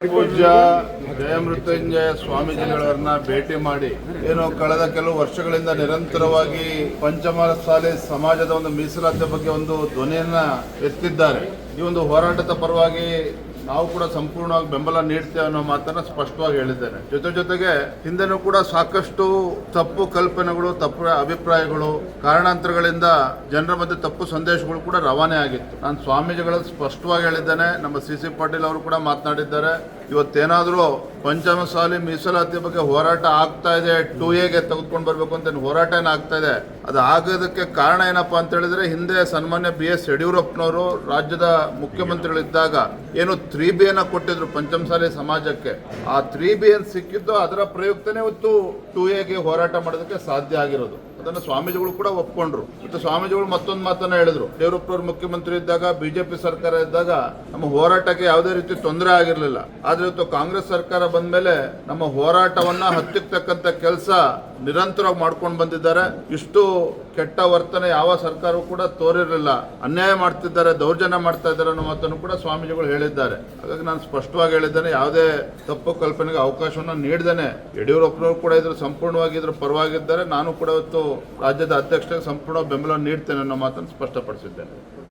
ಪೂಜ್ಯ ಜಯಮೃತ್ಯುಂಜಯ ಸ್ವಾಮೀಜಿಗಳನ್ನ ಭೇಟಿ ಮಾಡಿ ಏನು ಕಳೆದ ಕೆಲವು ವರ್ಷಗಳಿಂದ ನಿರಂತರವಾಗಿ ಪಂಚಮಸಾಲಿ ಸಮಾಜದ ಒಂದು ಮೀಸಲಾತಿ ಬಗ್ಗೆ ಒಂದು ಧ್ವನಿಯನ್ನ ಎತ್ತಿದ್ದಾರೆ. ಈ ಒಂದು ಹೋರಾಟದ ಪರವಾಗಿ ನಾವು ಕೂಡ ಸಂಪೂರ್ಣವಾಗಿ ಬೆಂಬಲ ನೀಡ್ತೇವೆ ಅನ್ನೋ ಮಾತನ್ನ ಸ್ಪಷ್ಟವಾಗಿ ಹೇಳಿದ್ದೇನೆ. ಜೊತೆಗೆ ಹಿಂದೆನೂ ಕೂಡ ಸಾಕಷ್ಟು ತಪ್ಪು ಕಲ್ಪನೆಗಳು, ತಪ್ಪು ಅಭಿಪ್ರಾಯಗಳು, ಕಾರಣಾಂತರಗಳಿಂದ ಜನರ ಮಧ್ಯೆ ತಪ್ಪು ಸಂದೇಶಗಳು ಕೂಡ ರವಾನೆ ಆಗಿತ್ತು. ನಾನು ಸ್ವಾಮೀಜಿಗಳಲ್ಲಿ ಸ್ಪಷ್ಟವಾಗಿ ಹೇಳಿದ್ದೇನೆ. ನಮ್ಮ ಸಿ ಪಾಟೀಲ್ ಅವರು ಕೂಡ ಮಾತನಾಡಿದ್ದಾರೆ. ಇವತ್ತೇನಾದರೂ ಪಂಚಮಸಾಲಿ ಮೀಸಲಾತಿ ಬಗ್ಗೆ ಹೋರಾಟ ಆಗ್ತಾ ಇದೆ, 2A ತೆಗೆದುಕೊಂಡು ಬರಬೇಕು ಅಂತ ಹೋರಾಟ ಏನಾಗ್ತಾ ಇದೆ, ಅದು ಆಗೋದಕ್ಕೆ ಕಾರಣ ಏನಪ್ಪಾ ಅಂತ ಹೇಳಿದ್ರೆ, ಹಿಂದೆ ಸನ್ಮಾನ್ಯ BS ಯಡಿಯೂರಪ್ಪನವರು ರಾಜ್ಯದ ಮುಖ್ಯಮಂತ್ರಿಗಳಿದ್ದಾಗ ಏನು 3B ಕೊಟ್ಟಿದ್ರು ಪಂಚಮಸಾಲಿ ಸಮಾಜಕ್ಕೆ. ಆ 3B ಸಿಕ್ಕಿದ್ದು ಅದರ ಪ್ರಯುಕ್ತನೇ ಇವತ್ತು 2A ಹೋರಾಟ ಮಾಡೋದಕ್ಕೆ ಸಾಧ್ಯ ಆಗಿರೋದು. ಅದನ್ನು ಸ್ವಾಮೀಜಿಗಳು ಕೂಡ ಒಪ್ಕೊಂಡ್ರು. ಮತ್ತು ಸ್ವಾಮೀಜಿಗಳು ಮತ್ತೊಂದು ಮಾತನ್ನ ಹೇಳಿದ್ರು, ಯಡಿಯೂರಪ್ಪನವರು ಮುಖ್ಯಮಂತ್ರಿ ಇದ್ದಾಗ, BJP ಸರ್ಕಾರ ಇದ್ದಾಗ ನಮ್ಮ ಹೋರಾಟಕ್ಕೆ ಯಾವುದೇ ರೀತಿ ತೊಂದರೆ ಆಗಿರಲಿಲ್ಲ. ಆದ್ರೆ ಇವತ್ತು ಕಾಂಗ್ರೆಸ್ ಸರ್ಕಾರ ಬಂದ ಮೇಲೆ ನಮ್ಮ ಹೋರಾಟವನ್ನ ಹತ್ತಿಕ್ಕತಕ್ಕಂತ ಕೆಲಸ ನಿರಂತರವಾಗಿ ಮಾಡ್ಕೊಂಡು ಬಂದಿದ್ದಾರೆ. ಇಷ್ಟು ಕೆಟ್ಟ ವರ್ತನೆ ಯಾವ ಸರ್ಕಾರವೂ ಕೂಡ ತೋರಿರಲಿಲ್ಲ. ಅನ್ಯಾಯ ಮಾಡ್ತಿದ್ದಾರೆ, ದೌರ್ಜನ್ಯ ಮಾಡ್ತಾ ಇದ್ದಾರೆ ಅನ್ನೋ ಮಾತನ್ನು ಕೂಡ ಸ್ವಾಮೀಜಿಗಳು ಹೇಳಿದ್ದಾರೆ. ಹಾಗಾಗಿ ನಾನು ಸ್ಪಷ್ಟವಾಗಿ ಹೇಳಿದ್ದೇನೆ, ಯಾವುದೇ ತಪ್ಪು ಕಲ್ಪನೆಗೆ ಅವಕಾಶವನ್ನು ನೀಡದೇನೆ ಯಡಿಯೂರಪ್ಪನವರು ಕೂಡ ಇದ್ರ ಸಂಪೂರ್ಣವಾಗಿ ಇದ್ರ ಪರವಾಗಿದ್ದಾರೆ. ನಾನು ಕೂಡ ಇವತ್ತು ರಾಜ್ಯದ ಅಧ್ಯಕ್ಷರಿಗೆ ಸಂಪೂರ್ಣ ಬೆಂಬಲ ನೀಡ್ತೇನೆ ಅನ್ನೋ ಮಾತನ್ನು ಸ್ಪಷ್ಟಪಡಿಸಿದ್ದೇನೆ.